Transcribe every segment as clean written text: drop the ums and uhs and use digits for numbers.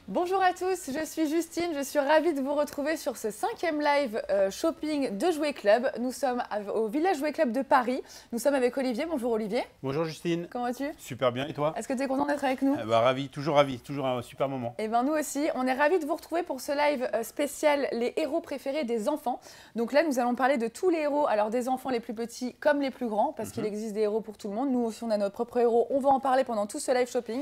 Bonjour à tous, je suis Justine, je suis ravie de vous retrouver sur ce 5e live shopping de Jouet Club. Nous sommes au Village Jouet Club de Paris, nous sommes avec Olivier. Bonjour Olivier. Bonjour Justine. Comment vas-tu? Super bien, et toi? Est-ce que tu es content d'être avec nous? Ravi, toujours un super moment. Et bien nous aussi, on est ravis de vous retrouver pour ce live spécial les héros préférés des enfants. Donc là nous allons parler de tous les héros, alors des enfants les plus petits comme les plus grands, parce qu'il existe des héros pour tout le monde. Nous aussi on a notre propre héros, on va en parler pendant tout ce live shopping.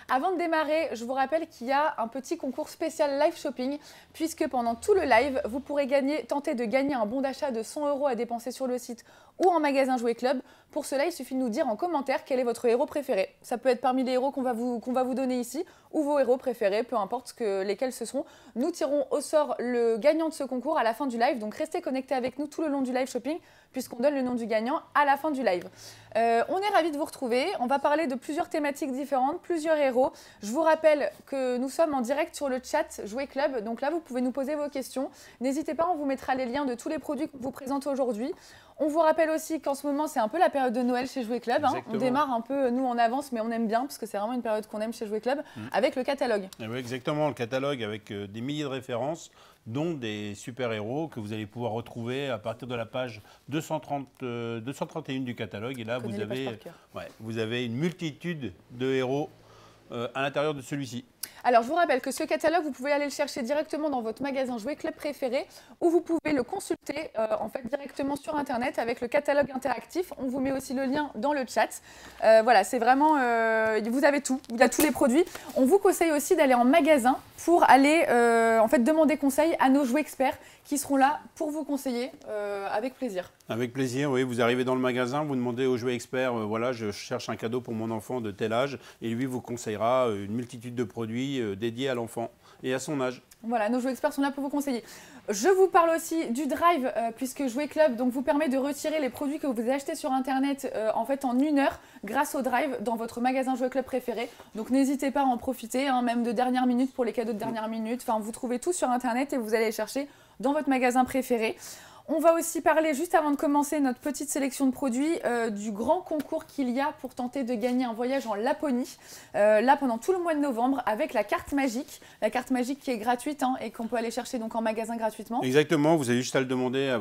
Avant de démarrer, je vous rappelle qu'il y a un petit concours spécial live shopping, puisque pendant tout le live, vous pourrez tenter de gagner un bon d'achat de 100 € à dépenser sur le site ou en magasin Jouet Club. Pour cela, il suffit de nous dire en commentaire quel est votre héros préféré. Ça peut être parmi les héros qu'on va vous donner ici, ou vos héros préférés, peu importe lesquels ce seront. Nous tirons au sort le gagnant de ce concours à la fin du live, donc restez connectés avec nous tout le long du live shopping, puisqu'on donne le nom du gagnant à la fin du live. On est ravis de vous retrouver, on va parler de plusieurs thématiques différentes, plusieurs héros. Je vous rappelle que nous sommes en direct sur le chat Jouet Club, donc là vous pouvez nous poser vos questions. N'hésitez pas, on vous mettra les liens de tous les produits que vous présentez aujourd'hui. On vous rappelle aussi qu'en ce moment c'est un peu la période de Noël chez Jouet Club. On démarre un peu nous en avance, mais on aime bien parce que c'est vraiment une période qu'on aime chez Jouet Club avec le catalogue. Et oui, exactement, le catalogue avec des milliers de références, dont des super-héros que vous allez pouvoir retrouver à partir de la page 231 du catalogue. Et là, vous avez une multitude de héros à l'intérieur de celui-ci. Alors, je vous rappelle que ce catalogue, vous pouvez aller le chercher directement dans votre magasin Jouet Club préféré ou vous pouvez le consulter en fait directement sur Internet avec le catalogue interactif. On vous met aussi le lien dans le chat. Voilà, c'est vraiment... vous avez tout, il y a tous les produits. On vous conseille aussi d'aller en magasin pour aller en fait demander conseil à nos jouets experts qui seront là pour vous conseiller avec plaisir. Avec plaisir, oui. Vous arrivez dans le magasin, vous demandez au jouet expert, voilà, je cherche un cadeau pour mon enfant de tel âge, et lui vous conseillera une multitude de produits dédiés à l'enfant et à son âge. Voilà, nos jouets experts sont là pour vous conseiller. Je vous parle aussi du Drive, puisque Jouet Club donc, vous permet de retirer les produits que vous achetez sur Internet en fait en 1 heure grâce au Drive dans votre magasin Jouet Club préféré. Donc n'hésitez pas à en profiter, même de dernière minute pour les cadeaux de dernière minute. Enfin, vous trouvez tout sur Internet et vous allez les chercher dans votre magasin préféré. On va aussi parler, juste avant de commencer notre petite sélection de produits, du grand concours qu'il y a pour tenter de gagner un voyage en Laponie, là pendant tout le mois de novembre, avec la carte magique qui est gratuite et qu'on peut aller chercher donc en magasin gratuitement. Exactement, vous avez juste à le demander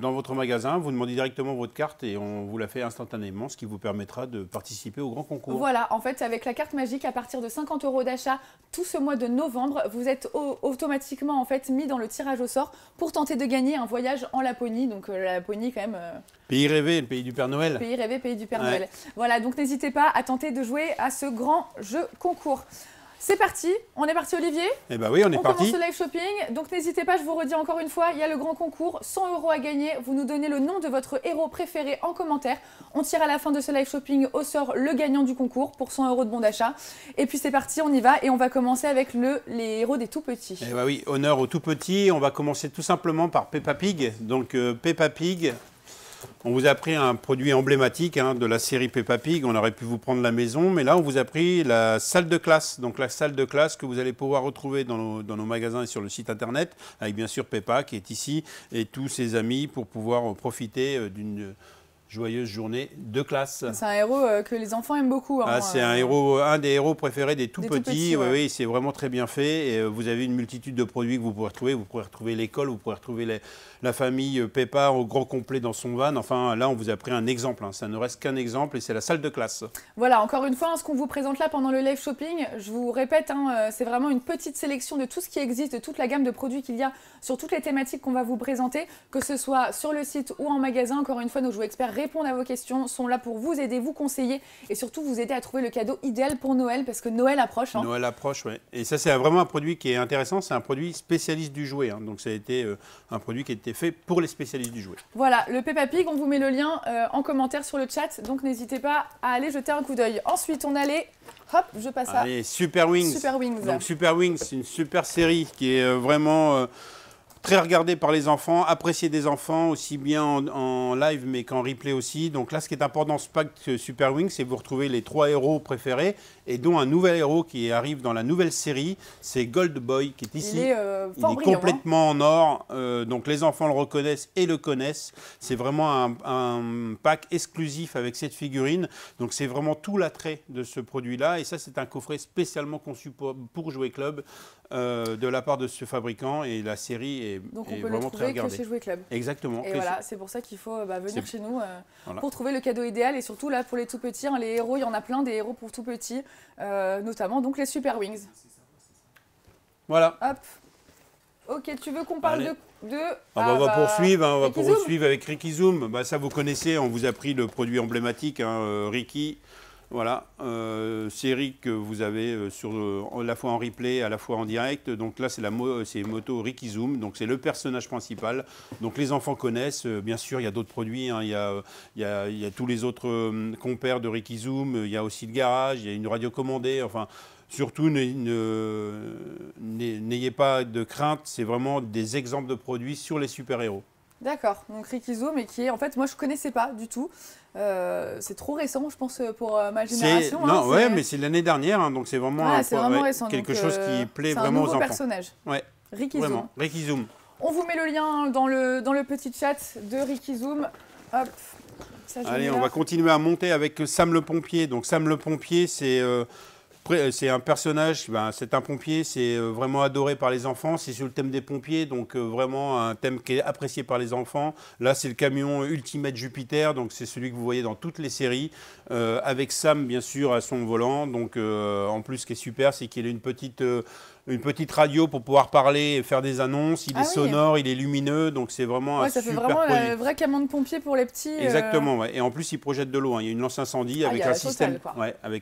dans votre magasin, vous demandez directement votre carte et on vous la fait instantanément, ce qui vous permettra de participer au grand concours. Voilà, en fait, avec la carte magique, à partir de 50 € d'achat tout ce mois de novembre, vous êtes automatiquement en fait mis dans le tirage au sort pour tenter de gagner un voyage en Laponie, donc la Laponie quand même... Pays rêvé, le pays du Père Noël. Pays rêvé, pays du Père Noël. Voilà, donc n'hésitez pas à tenter de jouer à ce grand jeu concours. C'est parti, on est parti Olivier? Eh bien oui, on est parti. On commence le live shopping, donc n'hésitez pas, je vous redis encore une fois, il y a le grand concours, 100 € à gagner, vous nous donnez le nom de votre héros préféré en commentaire. On tire à la fin de ce live shopping au sort le gagnant du concours pour 100 € de bon d'achat. Et puis c'est parti, on y va et on va commencer avec les héros des tout petits. Eh bien oui, honneur aux tout petits, on va commencer tout simplement par Peppa Pig. Donc Peppa Pig... On vous a pris un produit emblématique de la série Peppa Pig. On aurait pu vous prendre la maison, mais là, on vous a pris la salle de classe. Donc, la salle de classe que vous allez pouvoir retrouver dans nos magasins et sur le site internet, avec bien sûr Peppa qui est ici et tous ses amis pour pouvoir profiter d'une joyeuse journée de classe. C'est un héros que les enfants aiment beaucoup. C'est un des héros préférés des tout petits. Ouais. Oui, c'est vraiment très bien fait. Et vous avez une multitude de produits que vous pourrez retrouver. Vous pourrez retrouver l'école, vous pourrez retrouver la famille Peppa au grand complet dans son van. Enfin, là, on vous a pris un exemple. Ça ne reste qu'un exemple et c'est la salle de classe. Voilà, encore une fois, ce qu'on vous présente là pendant le live shopping, je vous répète, c'est vraiment une petite sélection de tout ce qui existe, de toute la gamme de produits qu'il y a sur toutes les thématiques qu'on va vous présenter, que ce soit sur le site ou en magasin. Encore une fois, nos jouets experts répondent à vos questions, sont là pour vous aider, vous conseiller et surtout vous aider à trouver le cadeau idéal pour Noël parce que Noël approche. Noël approche, oui. Et ça, c'est vraiment un produit qui est intéressant. C'est un produit spécialiste du jouet. Donc, ça a été un produit qui a été fait pour les spécialistes du jouet. Voilà, le Peppa Pig, on vous met le lien en commentaire sur le chat. Donc, n'hésitez pas à aller jeter un coup d'œil. Ensuite, on allait... Hop, je passe à... Allez, Super Wings. Super Wings. Donc, Super Wings, c'est une super série qui est vraiment... Très regardé par les enfants, apprécié des enfants, aussi bien en live mais qu'en replay aussi. Donc là, ce qui est important dans ce pack Super Wings, c'est que vous retrouvez les 3 héros préférés et dont un nouvel héros qui arrive dans la nouvelle série, c'est Gold Boy qui est ici. Il est, Il est complètement en or, donc les enfants le reconnaissent et le connaissent. C'est vraiment un pack exclusif avec cette figurine. Donc c'est vraiment tout l'attrait de ce produit-là. Et ça, c'est un coffret spécialement conçu pour Jouet Club. De la part de ce fabricant et la série est donc on est peut vraiment le très trouver regardée. que chez Jouet Club. Exactement. Et voilà, c'est pour ça qu'il faut venir chez nous voilà. pour trouver le cadeau idéal et surtout là pour les tout petits, hein, les héros, il y en a plein des héros pour tout petits, notamment donc les Super Wings. Voilà. Hop. Ok, tu veux qu'on parle de... on va poursuivre, on va poursuivre avec Ricky Zoom. Bah, ça vous connaissez, on vous a pris le produit emblématique, hein, Ricky. Voilà, série que vous avez à la fois en replay, à la fois en direct. Donc là, c'est moto Ricky Zoom, donc c'est le personnage principal. Donc les enfants connaissent, bien sûr, il y a d'autres produits, hein. Il y a tous les autres compères de Ricky Zoom, il y a aussi le garage, il y a une radio commandée, enfin... Surtout, n'ayez pas de crainte, c'est vraiment des exemples de produits sur les super-héros. D'accord, donc Ricky Zoom, et qui est, en fait, moi je ne connaissais pas du tout. C'est trop récent, je pense, pour ma génération. Non, ouais, mais c'est l'année dernière, hein, donc c'est vraiment, récent, quelque chose qui plaît vraiment aux enfants. C'est un nouveau personnage. Ouais, Ricky vraiment, Zoom. Ricky Zoom. On vous met le lien dans le petit chat de Ricky Zoom. Hop. Ça, allez, on va continuer à monter avec Sam le pompier. Donc Sam le pompier, c'est un personnage, c'est un pompier, c'est vraiment adoré par les enfants. C'est sur le thème des pompiers, donc vraiment un thème qui est apprécié par les enfants. Là, c'est le camion Ultimate Jupiter, donc c'est celui que vous voyez dans toutes les séries, avec Sam, bien sûr, à son volant. Donc en plus, ce qui est super, c'est qu'il a une petite radio pour pouvoir parler et faire des annonces. Il est sonore, il est lumineux, donc c'est vraiment un super produit. Ça fait vraiment le vrai camion de pompier pour les petits. Exactement, ouais. Et en plus, il projette de l'eau, hein. Il y a une lance-incendie avec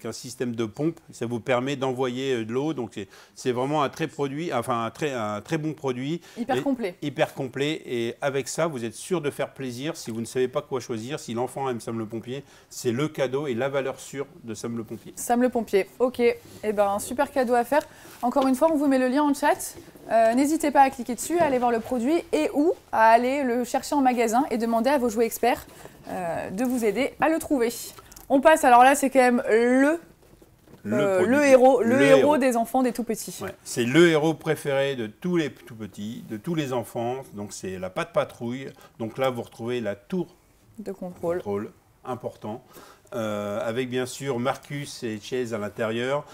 un système de pompe. Ça vous permet d'envoyer de l'eau, donc c'est vraiment un très bon produit. Hyper complet. Et avec ça, vous êtes sûr de faire plaisir. Si vous ne savez pas quoi choisir, si l'enfant aime Sam le pompier, c'est le cadeau et la valeur sûre de Sam le pompier. Sam le pompier, ok. Eh ben, un super cadeau à faire. Encore une fois, on vous met le lien en chat. N'hésitez pas à cliquer dessus, à aller voir le produit et ou à aller le chercher en magasin et demander à vos jouets experts de vous aider à le trouver. On passe, alors là, c'est quand même le héros des enfants, des tout petits. Ouais, c'est le héros préféré de tous les tout petits, de tous les enfants. Donc c'est la Patte Patrouille. Donc là, vous retrouvez la tour de contrôle important. Avec bien sûr Marcus et Chase à l'intérieur.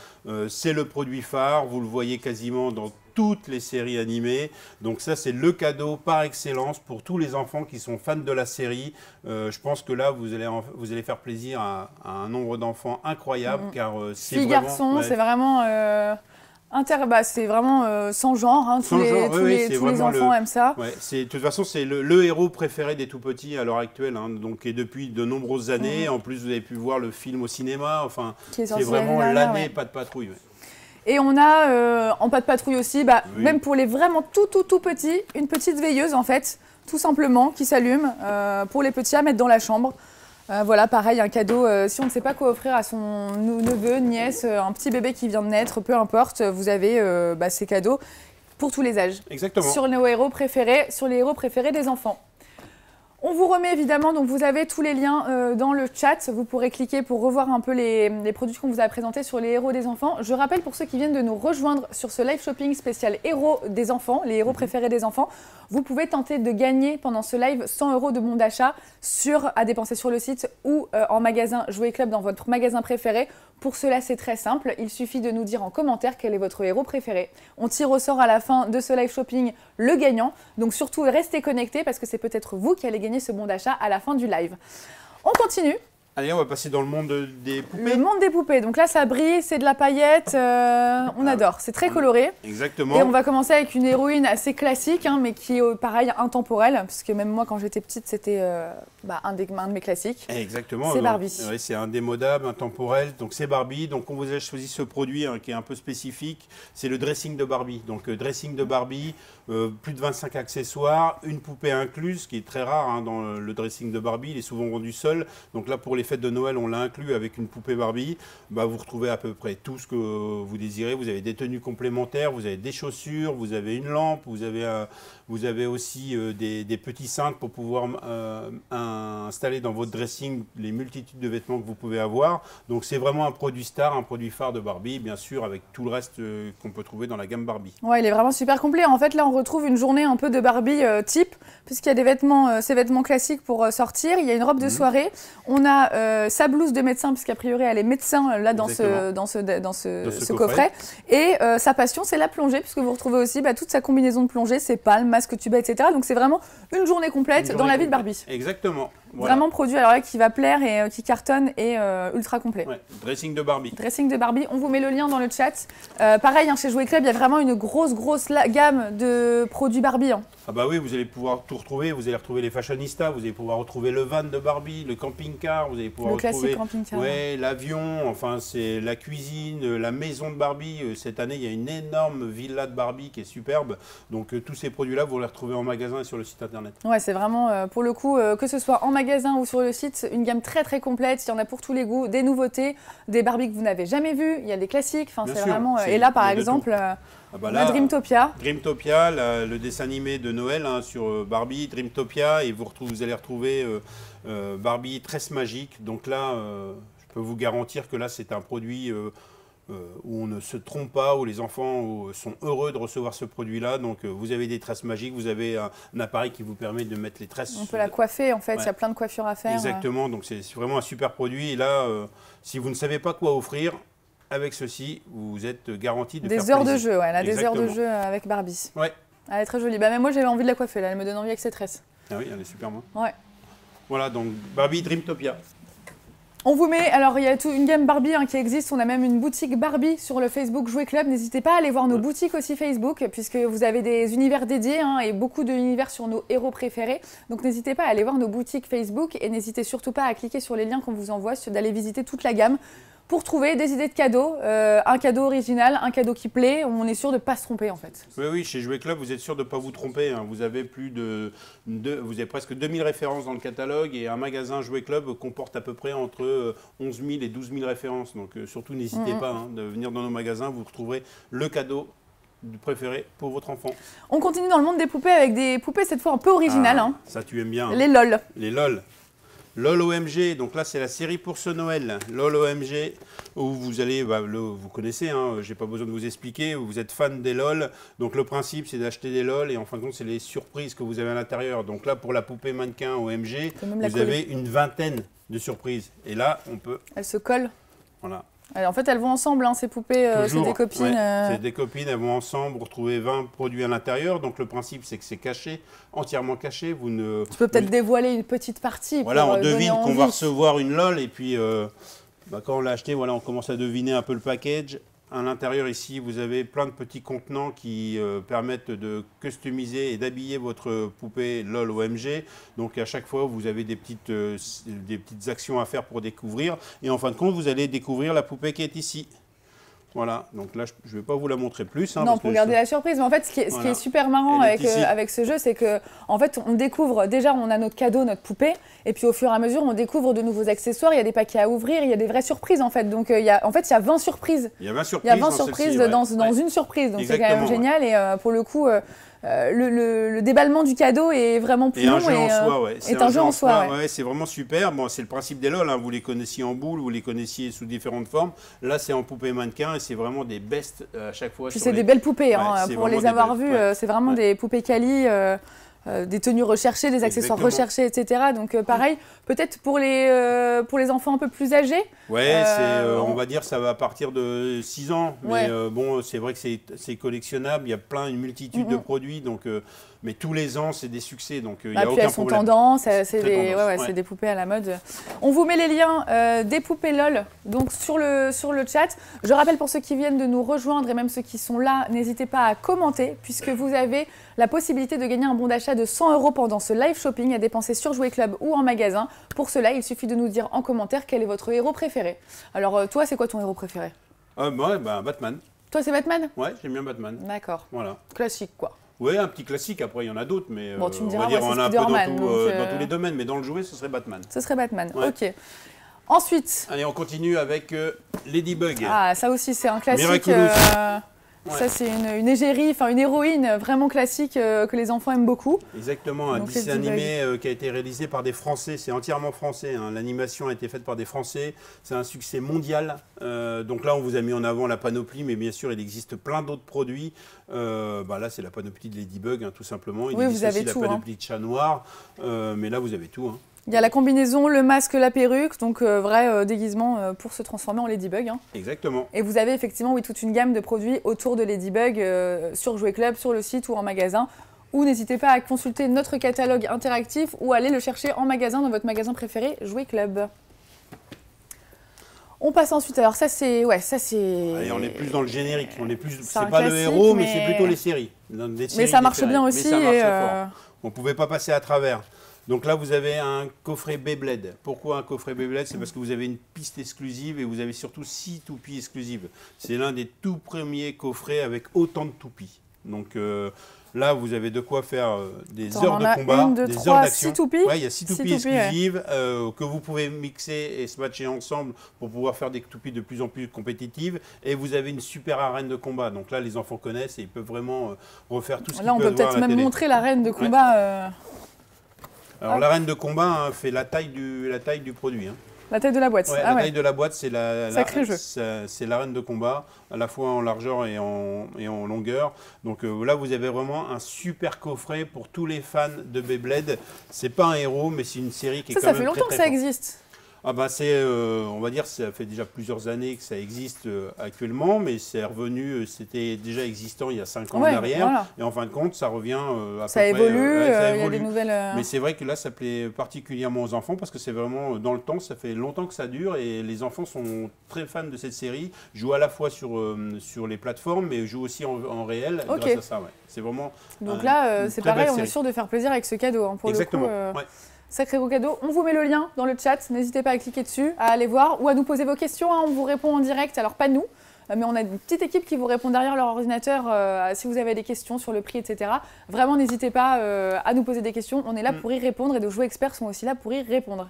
C'est le produit phare, vous le voyez quasiment dans toutes les séries animées. Donc ça, c'est le cadeau par excellence pour tous les enfants qui sont fans de la série. Je pense que là, vous allez faire plaisir à un nombre d'enfants incroyable. Car c'est vraiment... Garçons, c'est vraiment... c'est vraiment sans genre, hein. Tous les enfants aiment ça. Ouais, de toute façon, c'est le héros préféré des tout-petits à l'heure actuelle, hein, donc, et depuis de nombreuses années. En plus, vous avez pu voir le film au cinéma. Enfin, c'est vraiment l'année Patte Patrouille. Ouais. Et on a en Patte Patrouille aussi, même pour les vraiment tout petits, une petite veilleuse en fait, tout simplement, qui s'allume pour les petits à mettre dans la chambre. Voilà, pareil, un cadeau, si on ne sait pas quoi offrir à son neveu, nièce, un petit bébé qui vient de naître, peu importe, vous avez ces cadeaux pour tous les âges. Exactement. Sur les héros préférés des enfants. On vous remet évidemment, donc vous avez tous les liens dans le chat. Vous pourrez cliquer pour revoir un peu les produits qu'on vous a présentés sur les héros des enfants. Je rappelle pour ceux qui viennent de nous rejoindre sur ce live shopping spécial héros des enfants, les héros préférés des enfants, vous pouvez tenter de gagner pendant ce live 100 € de bon d'achat à dépenser sur le site ou en magasin Jouet Club dans votre magasin préféré. Pour cela, c'est très simple. Il suffit de nous dire en commentaire quel est votre héros préféré. On tire au sort à la fin de ce live shopping le gagnant. Donc surtout, restez connectés parce que c'est peut-être vous qui allez gagner ce bon d'achat à la fin du live. On continue. Allez, on va passer dans le monde des poupées. Le monde des poupées. Donc là, ça brille, c'est de la paillette. On adore. C'est très coloré. Exactement. Et on va commencer avec une héroïne assez classique, hein, mais qui est pareil, intemporelle. Parce que même moi, quand j'étais petite, c'était un de mes classiques. Exactement. C'est Barbie. Oui, c'est indémodable, intemporel. Donc c'est Barbie. Donc on vous a choisi ce produit qui est un peu spécifique. C'est le dressing de Barbie. Donc dressing de Barbie, plus de 25 accessoires, une poupée incluse, ce qui est très rare dans le dressing de Barbie. Il est souvent vendu seul. Donc là, pour les fêtes de Noël, on l'a inclus avec une poupée Barbie. Bah, vous retrouvez à peu près tout ce que vous désirez. Vous avez des tenues complémentaires, vous avez des chaussures, vous avez une lampe, vous avez aussi des petits cintres pour pouvoir installer dans votre dressing les multitudes de vêtements que vous pouvez avoir. Donc c'est vraiment un produit star, un produit phare de Barbie, bien sûr, avec tout le reste qu'on peut trouver dans la gamme Barbie. Ouais, il est vraiment super complet. En fait, là, on retrouve une journée un peu de Barbie type, puisqu'il y a des vêtements, ces vêtements classiques pour sortir. Il y a une robe de soirée. On a sa blouse de médecin, puisqu'a priori, elle est médecin là dans ce coffret. Et sa passion, c'est la plongée, puisque vous retrouvez aussi toute sa combinaison de plongée, ses palmes, masque tuba, etc. Donc c'est vraiment une journée complète dans la vie de Barbie. Exactement. Voilà. Vraiment produit alors là qui va plaire et qui cartonne et ultra complet. Ouais, dressing de Barbie. Dressing de Barbie, on vous met le lien dans le chat. Pareil, chez Jouet Club, il y a vraiment une grosse gamme de produits Barbie. Ah bah oui, vous allez pouvoir tout retrouver. Vous allez retrouver les fashionistas, vous allez pouvoir retrouver le van de Barbie, le camping-car, vous allez pouvoir retrouver l'avion, enfin c'est la cuisine, la maison de Barbie. Cette année, il y a une énorme villa de Barbie qui est superbe. Donc tous ces produits-là, vous les retrouvez en magasin et sur le site internet. Ouais, c'est vraiment pour le coup, que ce soit en magasin ou sur le site, une gamme très complète. Il y en a pour tous les goûts, des nouveautés, des Barbies que vous n'avez jamais vues. Il y a des classiques. Enfin, c'est vraiment. Et là, par exemple. Là, Dreamtopia. Dreamtopia, le dessin animé de Noël sur Barbie, Dreamtopia, et vous allez retrouver Barbie Tresse Magique. Donc là, je peux vous garantir que là, c'est un produit où on ne se trompe pas, où les enfants sont heureux de recevoir ce produit-là. Donc vous avez des tresses magiques, vous avez un appareil qui vous permet de mettre les tresses. On peut la coiffer en fait, il y a plein de coiffures à faire. Exactement, donc c'est vraiment un super produit. Et là, si vous ne savez pas quoi offrir, avec ceci, vous êtes garanti de faire des heures de jeu, elle a des heures de jeu avec Barbie. Ouais. Elle est très jolie. Même moi, j'avais envie de la coiffer, là. Elle me donne envie avec ses tresses. Ah oui, elle est super, moi. Ouais. Voilà, donc Barbie Dreamtopia. On vous met, alors il y a toute une gamme Barbie qui existe, on a même une boutique Barbie sur le Facebook Jouet Club. N'hésitez pas à aller voir nos boutiques aussi Facebook, puisque vous avez des univers dédiés et beaucoup d'univers sur nos héros préférés. Donc n'hésitez pas à aller voir nos boutiques Facebook et n'hésitez surtout pas à cliquer sur les liens qu'on vous envoie, d'aller visiter toute la gamme pour trouver des idées de cadeaux, un cadeau original, un cadeau qui plaît. On est sûr de ne pas se tromper en fait. Oui, chez Jouet Club, vous êtes sûr de ne pas vous tromper. Vous avez vous avez presque 2000 références dans le catalogue et un magasin Jouet Club comporte à peu près entre 11 000 et 12 000 références. Donc surtout, n'hésitez pas de venir dans nos magasins, vous retrouverez le cadeau préféré pour votre enfant. On continue dans le monde des poupées avec des poupées cette fois un peu originales. Ça, tu aimes bien. Les LOL. Les LOL. LOL OMG, donc là c'est la série pour ce Noël. LOL OMG, où vous allez, vous connaissez, j'ai pas besoin de vous expliquer, vous êtes fan des LOL. Donc le principe c'est d'acheter des LOL et en fin de compte c'est les surprises que vous avez à l'intérieur. Donc là pour la poupée mannequin OMG, vous avez une vingtaine de surprises. Et là on peut... Elle se colle. Voilà. En fait, elles vont ensemble, ces poupées, c'est des copines. Ouais, c'est des copines, elles vont ensemble, vous retrouvez 20 produits à l'intérieur. Donc le principe, c'est que c'est caché, entièrement caché. Tu peux peut-être dévoiler une petite partie. Voilà, on devine qu'on va recevoir une LOL et puis quand on l'a acheté, voilà, on commence à deviner un peu le package. À l'intérieur ici, vous avez plein de petits contenants qui permettent de customiser et d'habiller votre poupée LOL OMG. Donc à chaque fois, vous avez des petites actions à faire pour découvrir. Et en fin de compte, vous allez découvrir la poupée qui est ici. Voilà, donc là, je ne vais pas vous la montrer plus. Non, pour garder la surprise. Mais en fait, ce qui est super marrant avec ce jeu, c'est qu'en fait, on découvre, déjà, on a notre cadeau, notre poupée, et puis au fur et à mesure, on découvre de nouveaux accessoires, il y a des paquets à ouvrir, il y a des vraies surprises, en fait. Donc, il y a 20 surprises. Il y a 20 surprises, il y a 20 surprises dans une surprise, donc c'est quand même génial. Et pour le coup, le déballement du cadeau est vraiment plus long. C'est un jeu en soi. C'est vraiment super. Bon, c'est le principe des LOL. Vous les connaissiez en boule, vous les connaissiez sous différentes formes. Là, c'est en poupée mannequin et c'est vraiment des bestes à chaque fois. Puis c'est des belles poupées. Pour les avoir vues, c'est vraiment des poupées quali. Des tenues recherchées, des accessoires recherchés, etc. Donc pareil, peut-être pour les enfants un peu plus âgés. Ouais, on va dire ça va à partir de 6 ans. Mais bon, c'est vrai que c'est collectionnable. Il y a une multitude de produits. Donc, mais tous les ans, c'est des succès. Donc il n'y a aucun elles sont problème. tendance, c'est des poupées à la mode. On vous met les liens des poupées LOL donc sur le chat. Je rappelle pour ceux qui viennent de nous rejoindre et même ceux qui sont là, n'hésitez pas à commenter puisque vous avez la possibilité de gagner un bon d'achat de 100 € pendant ce live shopping à dépenser sur Jouet Club ou en magasin. Pour cela, il suffit de nous dire en commentaire quel est votre héros préféré. Alors toi, c'est quoi ton héros préféré? Moi, Batman. Toi, c'est Batman? Ouais, j'aime bien Batman. D'accord. Voilà. Classique, quoi. Oui, un petit classique. Après, il y en a d'autres, mais bon, tu me diras, on va dire on a un peu dans tous les domaines. Mais dans le jouet, ce serait Batman. Ce serait Batman, ok. Ensuite. Allez, on continue avec Ladybug. Ah, ça aussi, c'est un classique. Miraculous. Ouais. Ça, c'est une égérie, enfin une héroïne vraiment classique que les enfants aiment beaucoup. Exactement, un Donc, dessin animé qui a été réalisé par des Français, c'est entièrement français. Hein. L'animation a été faite par des Français, c'est un succès mondial. Donc là, on vous a mis en avant la panoplie, mais bien sûr, il existe plein d'autres produits. Là, c'est la panoplie de Ladybug, hein, tout simplement. Il existe aussi la panoplie de Chat Noir, mais là, vous avez tout. Hein. Il y a la combinaison, le masque, la perruque, donc vrai déguisement pour se transformer en Ladybug. Hein. Exactement. Et vous avez effectivement toute une gamme de produits autour de Ladybug sur Jouet Club, sur le site ou en magasin. Ou n'hésitez pas à consulter notre catalogue interactif ou aller le chercher en magasin dans votre magasin préféré, Jouet Club. On passe ensuite, alors ça c'est... Allez, on est plus dans le générique, c'est pas classique, le héros, mais c'est plutôt les séries. Mais ça marche bien aussi. Mais ça marche fort. On ne pouvait pas passer à travers. Donc là, vous avez un coffret Beyblade. Pourquoi un coffret Beyblade? C'est parce que vous avez une piste exclusive et vous avez surtout 6 toupies exclusives. C'est l'un des tout premiers coffrets avec autant de toupies. Donc là, vous avez de quoi faire des heures de combat, des heures d'action. 6 toupies. Ouais, il y a 6 toupies exclusives que vous pouvez mixer et se matcher ensemble pour pouvoir faire des toupies de plus en plus compétitives. Et vous avez une super arène de combat. Donc là, les enfants connaissent et ils peuvent vraiment refaire tout ce qu'ils peuvent voir à la télé. Là, on peut peut-être même montrer l'arène de combat. Ouais. Alors l'arène de combat fait la taille du produit. Hein. La taille de la boîte. Ouais, la taille de la boîte, c'est l'arène de combat, à la fois en largeur et en longueur. Donc là, vous avez vraiment un super coffret pour tous les fans de Beyblade. C'est pas un héros, mais c'est une série qui est quand même très, très forte. Ça fait longtemps que ça existe. Ah ben on va dire, ça fait déjà plusieurs années que ça existe actuellement, mais c'est revenu, c'était déjà existant il y a 5 ans en arrière, voilà. Et en fin de compte, ça revient à ça peu évolue, près. Ça évolue, il y a des nouvelles... Mais c'est vrai que là, ça plaît particulièrement aux enfants, parce que c'est vraiment, dans le temps, ça fait longtemps que ça dure, et les enfants sont très fans de cette série, jouent à la fois sur les plateformes, mais jouent aussi en réel grâce à ça. Ouais. C'est vraiment... Donc là, c'est pareil, on est sûr de faire plaisir avec ce cadeau. Hein, pour Exactement, le coup, sacré beau cadeau. On vous met le lien dans le chat. N'hésitez pas à cliquer dessus, à aller voir ou à nous poser vos questions. Hein. On vous répond en direct. Alors, pas nous, mais on a une petite équipe qui vous répond derrière leur ordinateur si vous avez des questions sur le prix, etc. Vraiment, n'hésitez pas à nous poser des questions. On est là pour y répondre et nos jouets experts sont aussi là pour y répondre.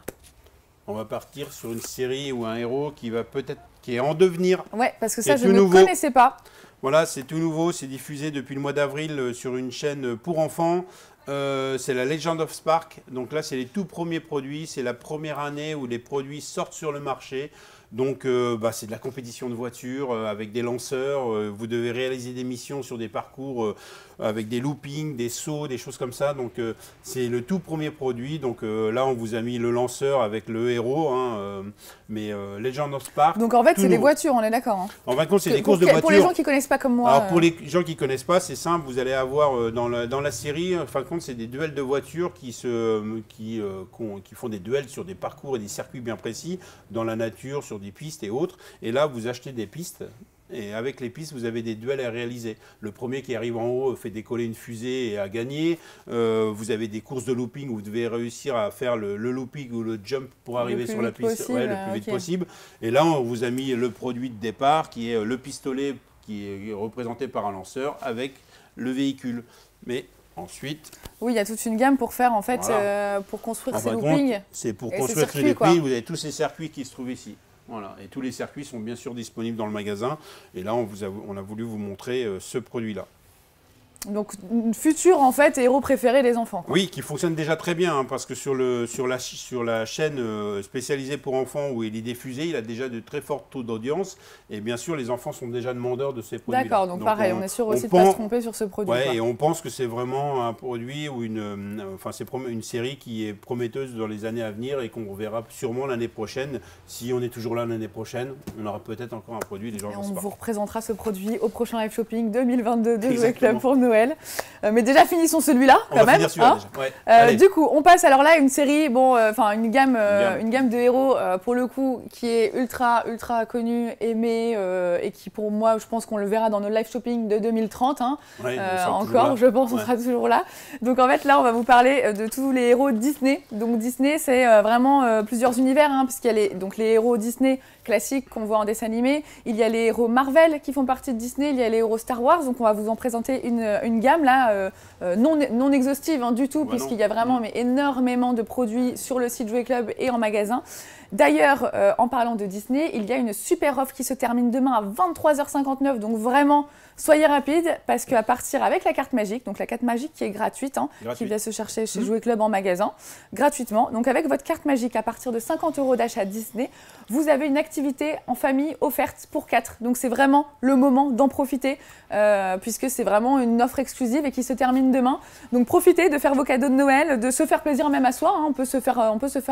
On va partir sur une série ou un héros qui est en devenir. Ouais, parce que ça, je ne connaissais pas. Voilà, c'est tout nouveau. C'est diffusé depuis le mois d'avril sur une chaîne pour enfants. C'est la Legend of Spark. Donc là, c'est les tout premiers produits. C'est la première année où les produits sortent sur le marché. Donc, c'est de la compétition de voitures avec des lanceurs. Vous devez réaliser des missions sur des parcours avec des loopings, des sauts, des choses comme ça. Donc, c'est le tout premier produit. Donc là, on vous a mis le lanceur avec le héros. Hein, mais Legend of Spark. Donc, en fait, c'est des voitures, on est d'accord. Hein. En fin de compte, c'est des courses de voitures. Pour les gens qui ne connaissent pas comme moi. Alors, pour les gens qui ne connaissent pas, c'est simple. Vous allez avoir dans la série, en fin de compte, c'est des duels de voitures qui font des duels sur des parcours et des circuits bien précis dans la nature, sur des pistes et autres. Et là, vous achetez des pistes. Et avec les pistes, vous avez des duels à réaliser. Le premier qui arrive en haut fait décoller une fusée et a gagné. Vous avez des courses de looping où vous devez réussir à faire le looping ou le jump pour arriver sur la piste le plus vite possible. Et là, on vous a mis le produit de départ qui est le pistolet qui est représenté par un lanceur avec le véhicule. Mais ensuite... Oui, il y a toute une gamme pour faire, en fait, pour construire ces loopings. C'est pour construire ces loopings. Vous avez tous ces circuits qui se trouvent ici. Voilà. Et tous les circuits sont bien sûr disponibles dans le magasin. Et là, on a voulu vous montrer ce produit-là. Donc, futur, en fait, héros préféré des enfants. Quoi. Oui, qui fonctionne déjà très bien, hein, parce que sur la chaîne spécialisée pour enfants où il est diffusé, il a déjà de très forts taux d'audience. Et bien sûr, les enfants sont déjà demandeurs de ces produits. D'accord, donc pareil, on est sûr aussi de ne pas se tromper sur ce produit. Oui, et on pense que c'est vraiment un produit ou une série qui est prometteuse dans les années à venir et qu'on reverra sûrement l'année prochaine. Si on est toujours là l'année prochaine, on aura peut-être encore un produit. On vous représentera ce produit au prochain Live Shopping 2022 de Jouet Club pour Noël. Mais déjà finissant celui-là quand même. Hein. Ouais. Du coup, on passe alors là à une série, une gamme de héros pour le coup qui est ultra connue, aimée et qui pour moi, je pense qu'on le verra dans nos live shopping de 2030. Hein. Ouais, encore, je pense, on sera toujours là. Donc en fait là, on va vous parler de tous les héros Disney. Donc Disney, c'est vraiment plusieurs univers, hein, puisqu'il y a les héros Disney classiques qu'on voit en dessin animé. Il y a les héros Marvel qui font partie de Disney. Il y a les héros Star Wars. Donc on va vous en présenter une gamme là pas non exhaustive hein, du tout, puisqu'il y a vraiment énormément de produits sur le site Jouet Club et en magasin. D'ailleurs, en parlant de Disney, il y a une super offre qui se termine demain à 23h59, donc vraiment, soyez rapides, parce qu'à partir avec la carte magique, donc la carte magique qui est gratuite, hein, qui vient se chercher chez Jouet Club en magasin, gratuitement. Donc avec votre carte magique, à partir de 50 € d'achat Disney, vous avez une activité en famille offerte pour 4. Donc c'est vraiment le moment d'en profiter, puisque c'est vraiment une offre exclusive et qui se termine demain. Donc profitez de faire vos cadeaux de Noël, de se faire plaisir même à soi, hein. On peut se faire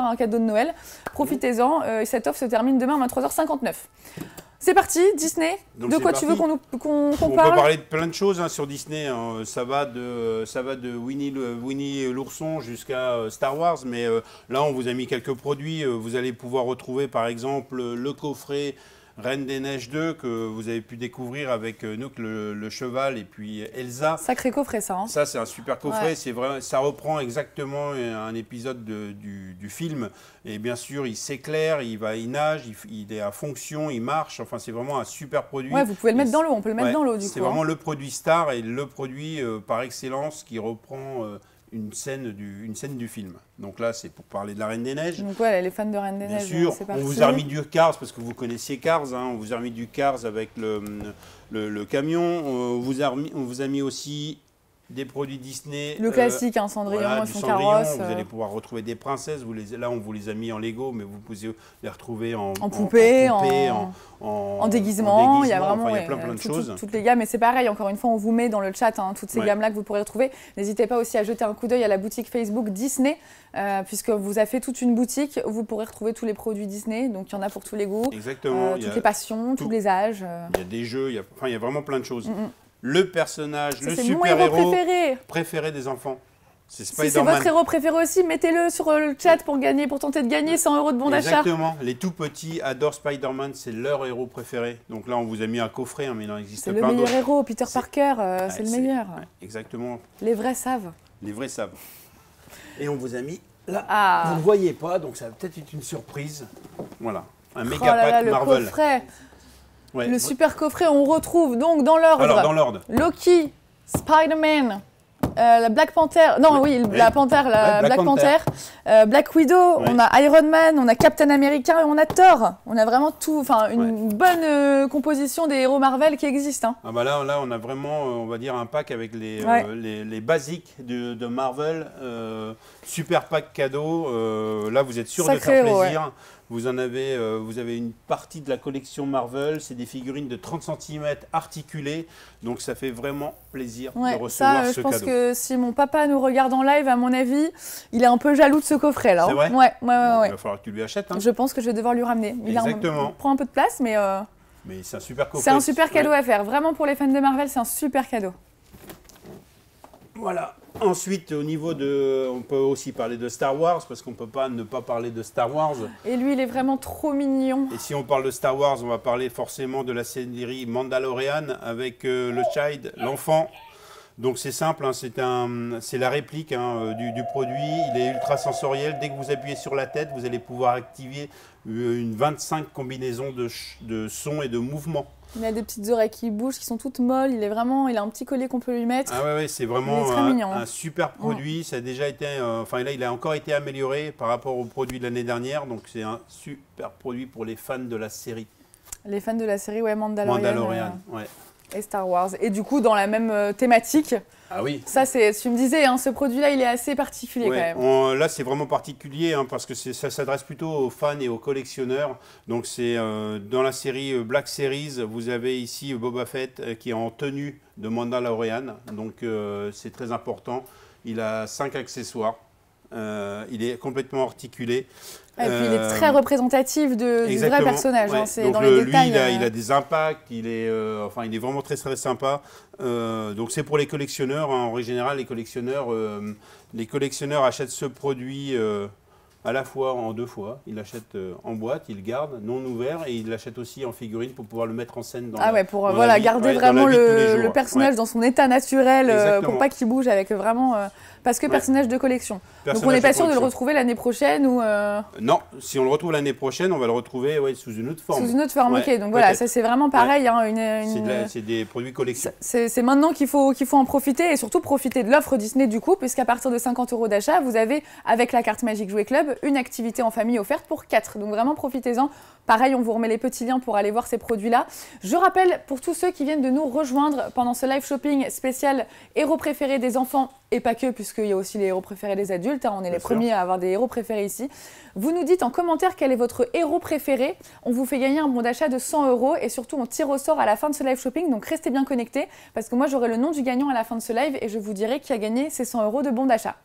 un cadeau de Noël. Profitez-en, et cette offre se termine demain à 23h59. C'est parti, Disney. Donc de quoi tu veux qu'on On parle? peut parler de plein de choses hein, sur Disney. Hein. Ça va de Winnie l'ourson jusqu'à Star Wars. Mais là, on vous a mis quelques produits. Vous allez pouvoir retrouver, par exemple, le coffret Reine des Neiges 2 que vous avez pu découvrir avec Nook le cheval et puis Elsa. Sacré coffret ça. Hein. Ça c'est un super coffret, Ouais. c'est vrai, ça reprend exactement un épisode du film et bien sûr il s'éclaire, il nage, il est à fonction, il marche, enfin c'est vraiment un super produit. Ouais, vous pouvez le mettre dans l'eau, on peut le mettre dans l'eau du coup. C'est vraiment le produit star et le produit par excellence qui reprend une scène du film. Donc là, c'est pour parler de la Reine des Neiges. Donc ouais, les fans de Reine des Bien Neiges, sûr, c'est on parti. vous a remis du Cars parce que vous connaissiez Cars. Hein, on vous a remis du Cars avec le camion. On vous a mis aussi des produits Disney. Le classique, hein, Cendrillon Voilà, et du son Cendrillon. carrosse. Vous allez pouvoir retrouver des princesses. Là, on vous les a mis en Lego, mais vous pouvez les retrouver en poupée, en déguisement. Il y a vraiment enfin, il y a plein de choses. Toutes les gammes. Et c'est pareil, encore une fois, on vous met dans le chat hein, toutes ces gammes-là que vous pourrez retrouver. N'hésitez pas aussi à jeter un coup d'œil à la boutique Facebook Disney, puisque vous a fait toute une boutique. Vous pourrez retrouver tous les produits Disney. Donc, il y en a pour tous les goûts. Exactement. Toutes les passions, tous les âges. Il y a des jeux, il y a vraiment plein de choses. Le personnage, le super-héros C'est mon héros préféré des enfants. C'est Si c'est Spider-Man. votre héros préféré aussi, mettez-le sur le chat pour tenter de gagner 100 € de bon d'achat. Exactement. Les tout petits adorent Spider-Man, c'est leur héros préféré. Donc là, on vous a mis un coffret, hein, mais il en existe plein d'autres. C'est le meilleur héros, Peter Parker, c'est le meilleur. Ouais, exactement. Les vrais savent. Les vrais savent. Et on vous a mis là. Ah. Vous ne le voyez pas, donc ça va peut-être être une surprise. Voilà. Un méga là, pack le Marvel. Coffret. Ouais. Le super coffret, on retrouve donc dans l'ordre. Alors, dans l'ordre. Loki, Spider-Man, la Black Panther, non oui, la Panthère, Black Panther, Black Widow, on a Iron Man, on a Captain America et on a Thor. On a vraiment tout, enfin une bonne composition des héros Marvel qui existent. Hein. Ah bah là, on a vraiment, on va dire, un pack avec les basiques de Marvel. Super pack cadeau. Là, vous êtes sûr de faire plaisir. Ouais. Vous avez une partie de la collection Marvel, c'est des figurines de 30 cm articulées, donc ça fait vraiment plaisir de recevoir ce cadeau. Je pense que si mon papa nous regarde en live, à mon avis, il est un peu jaloux de ce coffret là. C'est vrai ? Ouais. Il va falloir que tu lui achètes. Hein. Je pense que je vais devoir lui ramener. Exactement. Il prend un peu de place, mais c'est un super coffret. C'est un super cadeau à faire. Vraiment pour les fans de Marvel, c'est un super cadeau. Voilà. Ensuite, au niveau on peut aussi parler de Star Wars, parce qu'on ne peut pas ne pas parler de Star Wars. Et lui, il est vraiment trop mignon. Et si on parle de Star Wars, on va parler forcément de la série Mandalorian avec le child, l'enfant. Donc c'est simple, hein, c'est la réplique hein, du produit. Il est ultra sensoriel. Dès que vous appuyez sur la tête, vous allez pouvoir activer une 25 combinaisons de sons et de mouvements. Il a des petites oreilles qui bougent, qui sont toutes molles. Il a un petit collier qu'on peut lui mettre. Ah ouais, c'est vraiment un super produit. Ça a déjà été, là, il a encore été amélioré par rapport au produit de l'année dernière. Donc c'est un super produit pour les fans de la série. Les fans de la série, ouais, Mandalorian. Ouais. Et Star Wars. Et du coup, dans la même thématique. Ah oui. Ça, tu me disais, hein, ce produit-là, il est assez particulier quand même. Là, c'est vraiment particulier hein, parce que ça s'adresse plutôt aux fans et aux collectionneurs. Donc, c'est dans la série Black Series, vous avez ici Boba Fett qui est en tenue de Mandalorian. Donc, c'est très important. Il a 5 accessoires. Il est complètement articulé. Et puis il est très représentatif du vrai personnage. Ouais. Hein, c'est donc dans les détails. Il a des impacts, il est vraiment très très sympa. Donc c'est pour les collectionneurs. Hein. En général, les collectionneurs achètent ce produit à la fois en 2 fois. Il l'achète en boîte, il le garde, non ouvert, et il l'achète aussi en figurine pour pouvoir le mettre en scène dans pour voilà, garder vraiment le personnage dans son état naturel, pour pas qu'il bouge avec vraiment... parce que personnage de collection. Donc on n'est pas sûr de le retrouver l'année prochaine ou... Non, si on le retrouve l'année prochaine, on va le retrouver sous une autre forme. Sous une autre forme, ok. Donc voilà, ça c'est vraiment pareil. Hein, c'est des produits collection. C'est maintenant qu'il faut en profiter, et surtout profiter de l'offre Disney du coup, puisqu'à partir de 50 € d'achat, vous avez, avec la carte Magic Jouet Club, une activité en famille offerte pour 4. Donc vraiment profitez-en. Pareil, on vous remet les petits liens pour aller voir ces produits-là. Je rappelle, pour tous ceux qui viennent de nous rejoindre pendant ce live shopping spécial héros préférés des enfants, et pas que, puisqu'il y a aussi les héros préférés des adultes, hein, on est les premiers à avoir des héros préférés ici. Vous nous dites en commentaire quel est votre héros préféré. On vous fait gagner un bon d'achat de 100 € et surtout on tire au sort à la fin de ce live shopping, donc restez bien connectés parce que moi j'aurai le nom du gagnant à la fin de ce live et je vous dirai qui a gagné ces 100 € de bon d'achat.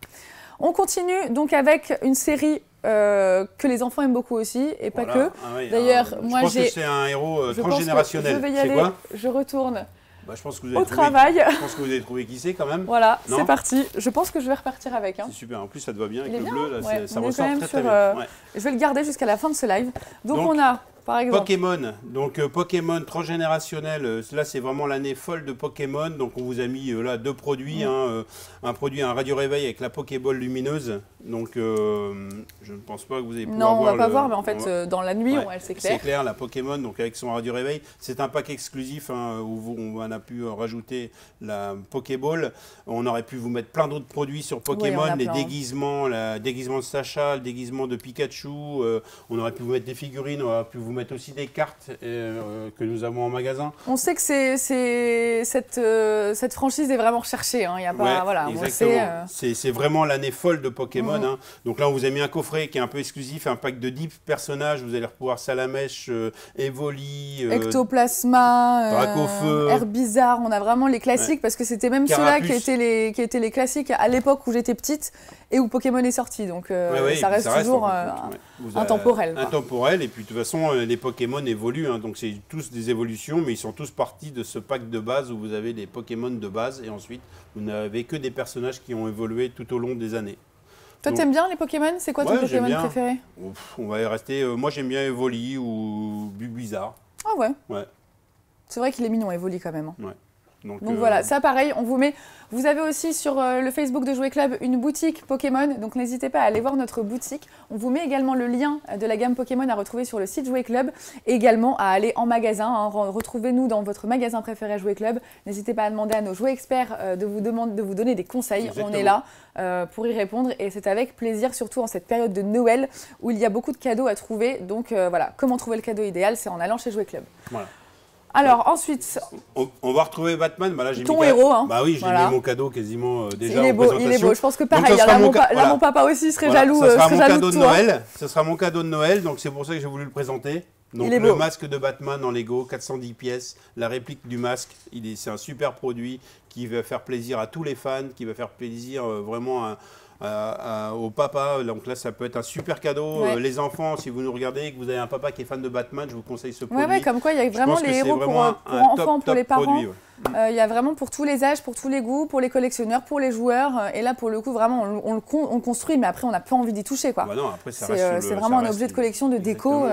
On continue donc avec une série que les enfants aiment beaucoup aussi et pas que. D'ailleurs, moi je pense que c'est un héros transgénérationnel. Je vais y aller, je retourne. Je pense que au travail. Je pense que vous avez trouvé qui c'est quand même. Voilà, c'est parti. Je pense que je vais repartir avec. Hein. C'est super. En plus, ça te va bien avec le bleu. Là, ouais. Ça ressort très bien. Je vais le garder jusqu'à la fin de ce live. Donc on a, par exemple... Pokémon. Donc Pokémon transgénérationnel. Là, c'est vraiment l'année folle de Pokémon. Donc on vous a mis là 2 produits. Un produit, un radio réveil avec la Pokéball lumineuse. Donc je ne pense pas que vous allez pouvoir voir. Non, on va pas voir, mais en fait, dans la nuit, elle s'éclaire. C'est clair, la Pokémon, donc avec son radio réveil. C'est un pack exclusif où on a pu rajouter la Pokéball. On aurait pu vous mettre plein d'autres produits sur Pokémon, les déguisements, le déguisement de Sacha, le déguisement de Pikachu. On aurait pu vous mettre des figurines, on aurait pu vous mettre aussi des cartes que nous avons en magasin. On sait que cette franchise est vraiment recherchée. Hein. Il y a pas, voilà, exactement. C'est vraiment l'année folle de Pokémon. Hein. Donc là, on vous a mis un coffret qui est un peu exclusif, un pack de 10 personnages. Vous allez pouvoir Salamèche, Evoli, Ectoplasma, Dracofeu, Herbizarre. On a vraiment les classiques parce que c'était même ceux-là qui étaient les classiques à l'époque où j'étais petite et où Pokémon est sorti. Donc ça reste toujours intemporel. Intemporel. Et puis de toute façon, les Pokémon évoluent. Hein. Donc c'est tous des évolutions, mais ils sont tous partis de ce pack de base où vous avez les Pokémon de base et ensuite vous n'avez que des personnages qui ont évolué tout au long des années. Toi, t'aimes bien les Pokémon? C'est quoi ton Pokémon préféré? On va y rester. Moi, j'aime bien Evoli ou Bulbizarre. Ah ouais. C'est vrai qu'il est mignon, Evoli, quand même. Ouais. Donc voilà, ça pareil, on vous met... Vous avez aussi sur le Facebook de Jouet Club une boutique Pokémon, donc n'hésitez pas à aller voir notre boutique. On vous met également le lien de la gamme Pokémon à retrouver sur le site Jouet Club et également à aller en magasin. Hein. Retrouvez-nous dans votre magasin préféré à Jouet Club. N'hésitez pas à demander à nos jouets experts de vous donner des conseils. Exactement. On est là pour y répondre et c'est avec plaisir, surtout en cette période de Noël où il y a beaucoup de cadeaux à trouver. Donc voilà, comment trouver le cadeau idéal? C'est en allant chez Jouet Club. Voilà. Alors ensuite, on va retrouver Batman. Bah là, j'ai ton héros. Hein. Bah oui, j'ai mis mon cadeau quasiment déjà. Il est beau, il est beau. Je pense que pareil. Là, mon papa aussi serait jaloux. Ça sera mon cadeau de Noël. Ce sera mon cadeau de Noël. Donc c'est pour ça que j'ai voulu le présenter. Donc le masque de Batman en Lego, 410 pièces, la réplique du masque. C'est un super produit qui va faire plaisir à tous les fans, qui va faire plaisir vraiment au papa. Donc là, ça peut être un super cadeau. Ouais. Les enfants, si vous nous regardez et que vous avez un papa qui est fan de Batman, je vous conseille ce produit. Ouais, comme quoi, il y a vraiment les héros pour enfants, pour les parents. Produit, il y a vraiment pour tous les âges, pour tous les goûts, pour les collectionneurs, pour les joueurs. Et là, pour le coup, vraiment, on le construit, mais après, on n'a pas envie d'y toucher. Bah non, c'est vraiment un objet de collection, de déco.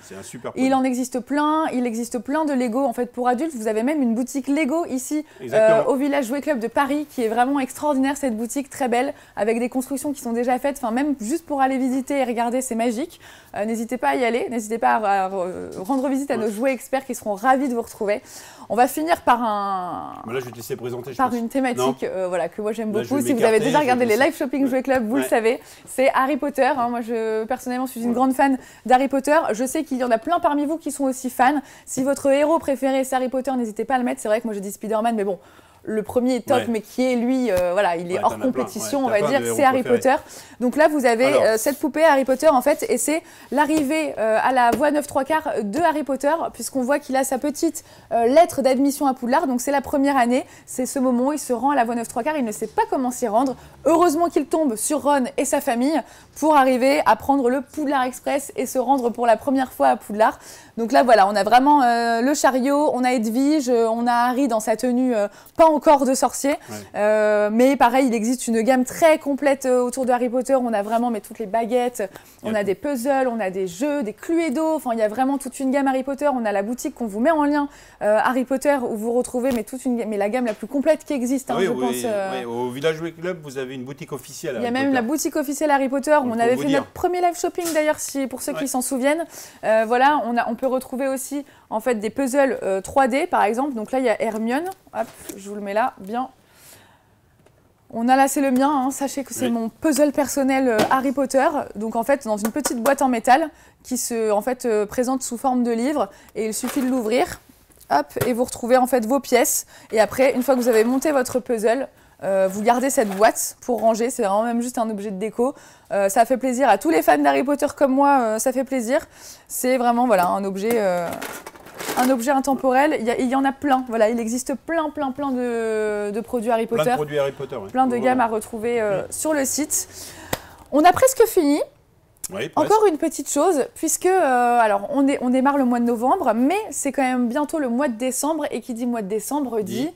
C'est un super produit. Il en existe plein. Il existe plein de Lego en fait, pour adultes. Vous avez même une boutique Lego ici, au Village Jouet Club de Paris, qui est vraiment extraordinaire, cette boutique, très belle, avec des constructions qui sont déjà faites. Enfin, même juste pour aller visiter et regarder, c'est magique. N'hésitez pas à y aller. N'hésitez pas à rendre visite à nos jouets experts qui seront ravis de vous retrouver. On va finir par là, je vais te laisser présenter. Une thématique que moi j'aime beaucoup. Si vous avez déjà regardé les live shopping Jouet Club, vous le savez, c'est Harry Potter. Hein. Moi, personnellement, je suis une grande fan d'Harry Potter. Je sais qu'il y en a plein parmi vous qui sont aussi fans. Si votre héros préféré c'est Harry Potter, n'hésitez pas à le mettre. C'est vrai que moi je dis Spider-Man, mais bon. Le premier est top, mais qui est lui, il est hors compétition, on va dire, c'est Harry Potter. Donc là, vous avez cette poupée Harry Potter, en fait, et c'est l'arrivée à la voie 9 3/4 de Harry Potter, puisqu'on voit qu'il a sa petite lettre d'admission à Poudlard. Donc c'est la première année, c'est ce moment où il se rend à la voie 9 3/4, il ne sait pas comment s'y rendre. Heureusement qu'il tombe sur Ron et sa famille pour arriver à prendre le Poudlard Express et se rendre pour la première fois à Poudlard. Donc là, voilà, on a vraiment le chariot, on a Edwige, on a Harry dans sa tenue pas en au corps de sorcier. Mais pareil, il existe une gamme très complète autour de Harry Potter. On a vraiment toutes les baguettes, on a des puzzles, on a des jeux, des Cluedo. Enfin, il y a vraiment toute une gamme Harry Potter. On a la boutique qu'on vous met en lien Harry Potter où vous retrouvez la gamme la plus complète qui existe. Je pense. Au Village Jouet Club, vous avez une boutique officielle. Il y a même la boutique officielle Harry Potter. On avait fait notre premier live shopping d'ailleurs, pour ceux qui s'en souviennent. Voilà, on peut retrouver aussi en fait des puzzles 3D par exemple. Donc là, il y a Hermione. Hop, je vous le mets là, bien. On a là, c'est le mien. Hein. Sachez que c'est mon puzzle personnel Harry Potter. Donc en fait, dans une petite boîte en métal qui se présente sous forme de livre. Et il suffit de l'ouvrir. Hop, et vous retrouvez en fait vos pièces. Et après, une fois que vous avez monté votre puzzle, vous gardez cette boîte pour ranger. C'est vraiment même juste un objet de déco. Ça fait plaisir à tous les fans d'Harry Potter comme moi. Ça fait plaisir. C'est vraiment un objet intemporel. Il y en a plein. Voilà, il existe plein de produits Harry Potter. Plein de produits Harry Potter. Plein de gammes à retrouver sur le site. On a presque fini. Oui, encore une petite chose, puisque alors on démarre le mois de novembre, mais c'est quand même bientôt le mois de décembre, et qui dit mois de décembre dit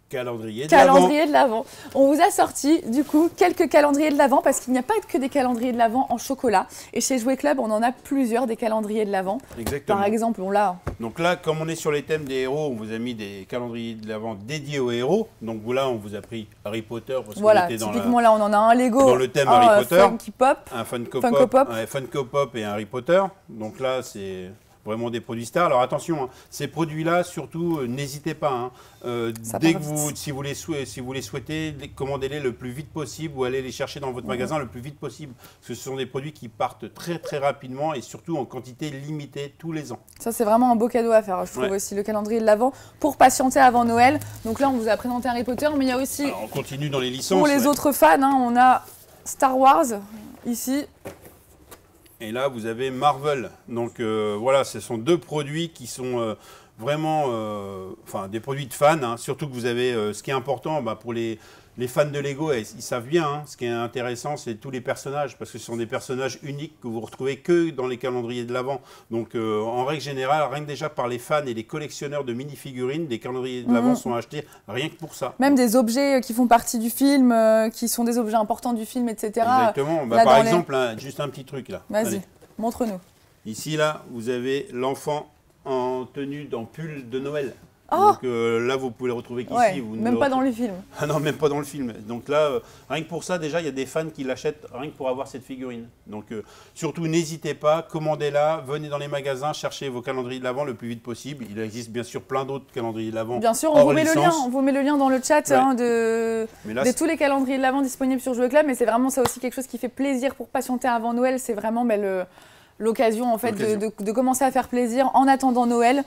calendrier de l'Avent. On vous a sorti du coup quelques calendriers de l'Avent, parce qu'il n'y a pas que des calendriers de l'Avent en chocolat, et chez Jouet Club on en a plusieurs des calendriers de l'Avent. Exactement. Par exemple, on l'a. Donc là, comme on est sur les thèmes des héros, on vous a mis des calendriers de l'Avent dédiés aux héros. Donc là, on vous a pris Harry Potter. Parce voilà, typiquement là, on en a un Lego. Dans le thème Harry Potter. Funky Pop. Un Funko Pop et un Harry Potter. Donc là, c'est vraiment des produits stars. Alors attention, hein, ces produits-là, surtout, n'hésitez pas. Hein, dès que si vous les souhaitez, commandez-les le plus vite possible ou allez les chercher dans votre magasin le plus vite possible. Parce que ce sont des produits qui partent très rapidement et surtout en quantité limitée tous les ans. Ça, c'est vraiment un beau cadeau à faire, je trouve aussi, le calendrier de l'Avent pour patienter avant Noël. Donc là, on vous a présenté Harry Potter, mais il y a aussi... Alors, on continue dans les licences. Pour les autres fans, hein, on a Star Wars, ici. Et là, vous avez Marvel. Donc voilà, ce sont deux produits qui sont vraiment des produits de fans. Hein. Surtout que vous avez ce qui est important pour les fans de Lego, ils savent bien. Hein. Ce qui est intéressant, c'est tous les personnages, parce que ce sont des personnages uniques que vous retrouvez que dans les calendriers de l'Avent. Donc en règle générale, rien que déjà par les fans et les collectionneurs de mini-figurines, des calendriers de l'Avent sont achetés rien que pour ça. Même des objets qui font partie du film, qui sont des objets importants du film, etc. Exactement. Par exemple, juste un petit truc là. Vas-y, montre-nous. Ici, là, vous avez l'enfant en tenue, en pull de Noël. Oh. Donc là, vous pouvez le retrouver qu'ici. Ouais, même pas dans le film. Ah non, même pas dans le film. Donc là, rien que pour ça, déjà, il y a des fans qui l'achètent rien que pour avoir cette figurine. Donc surtout, n'hésitez pas, commandez-la, venez dans les magasins, cherchez vos calendriers de l'Avent le plus vite possible. Il existe bien sûr plein d'autres calendriers de l'Avent. Bien sûr, on vous met le lien dans le chat de tous les calendriers de l'Avent disponibles sur Jouet Club. Mais c'est vraiment ça aussi quelque chose qui fait plaisir pour patienter avant Noël. C'est vraiment l'occasion en fait de commencer à faire plaisir en attendant Noël.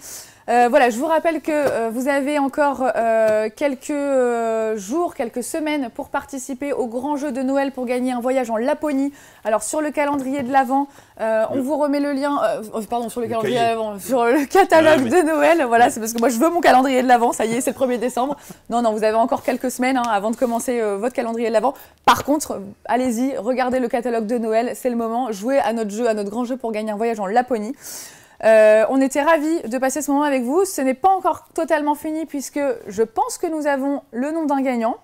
Voilà, je vous rappelle que vous avez encore quelques jours, quelques semaines pour participer au grand jeu de Noël pour gagner un voyage en Laponie. Alors sur le calendrier de l'Avent, on vous remet le lien, sur le calendrier de l'Avent, sur le catalogue de Noël. Voilà, c'est parce que moi je veux mon calendrier de l'Avent, ça y est, c'est le 1er décembre. Non, vous avez encore quelques semaines avant de commencer votre calendrier de l'Avent. Par contre, allez-y, regardez le catalogue de Noël, c'est le moment, jouez à notre jeu, à notre grand jeu pour gagner un voyage en Laponie. On était ravis de passer ce moment avec vous. Ce n'est pas encore totalement fini puisque je pense que nous avons le nom d'un gagnant.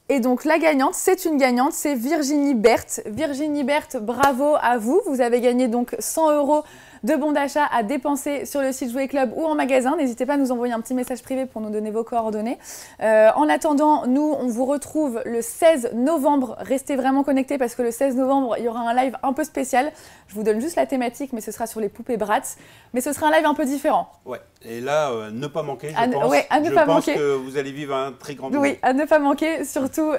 Et donc la gagnante, c'est une gagnante, c'est Virginie Berthe. Virginie Berthe, bravo à vous. Vous avez gagné donc 100 € de bons d'achat à dépenser sur le site Jouet Club ou en magasin. N'hésitez pas à nous envoyer un petit message privé pour nous donner vos coordonnées. En attendant, nous, on vous retrouve le 16 novembre. Restez vraiment connectés parce que le 16 novembre, il y aura un live un peu spécial. Je vous donne juste la thématique, mais ce sera sur les poupées Bratz. Mais ce sera un live un peu différent. Ouais, et là, ne pas manquer, je pense que vous allez vivre un très grand moment. Oui, à ne pas manquer. Surtout,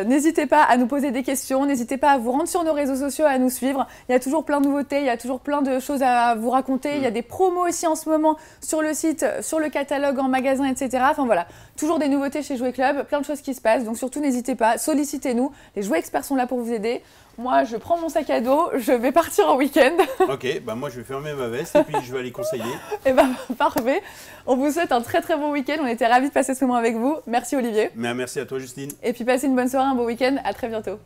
n'hésitez pas à nous poser des questions. N'hésitez pas à vous rendre sur nos réseaux sociaux, à nous suivre. Il y a toujours plein de nouveautés, il y a toujours plein de choses à vous raconter. Il y a des promos aussi en ce moment sur le site, sur le catalogue, en magasin, etc. Enfin voilà, toujours des nouveautés chez Jouet Club, plein de choses qui se passent. Donc surtout, n'hésitez pas, sollicitez-nous. Les jouets experts sont là pour vous aider. Moi, je prends mon sac à dos, je vais partir en week-end. Ok, moi je vais fermer ma veste et puis je vais aller conseiller. Et parfait. On vous souhaite un très très bon week-end. On était ravis de passer ce moment avec vous. Merci Olivier. Merci à toi Justine. Et puis passez une bonne soirée, un bon week-end. À très bientôt.